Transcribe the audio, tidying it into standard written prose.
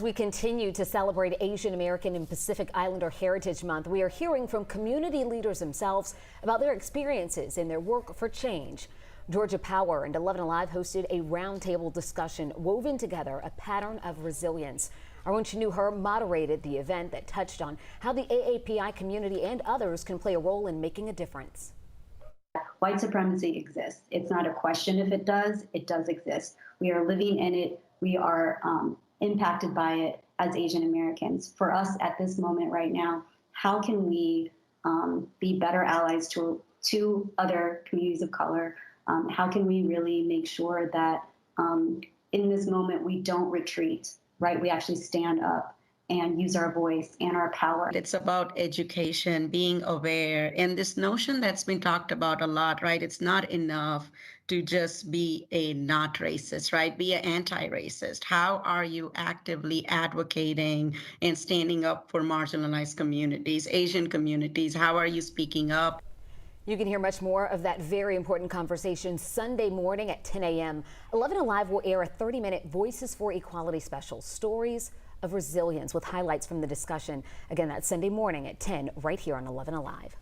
We continue to celebrate Asian American and Pacific Islander Heritage Month. We are hearing from community leaders themselves about their experiences in their work for change. Georgia Power and 11 Alive hosted a roundtable discussion woven together a pattern of resilience. Our own Her moderated the event that touched on how the AAPI community and others can play a role in making a difference. White supremacy exists. It's not a question if it does exist. We are living in it. We are impacted by it as Asian Americans. For us at this moment right now, how can we be better allies to other communities of color? How can we really make sure that in this moment we don't retreat, right? We actually stand up and use our voice and our power. It's about education, being aware, and this notion that's been talked about a lot, right? It's not enough to just be a not racist, right? Be an anti-racist. How are you actively advocating and standing up for marginalized communities, Asian communities? How are you speaking up? You can hear much more of that very important conversation Sunday morning at 10 a.m. 11 Alive will air a 30-minute Voices for Equality special, Stories of Resilience, with highlights from the discussion. Again, that's Sunday morning at 10 right here on 11 Alive.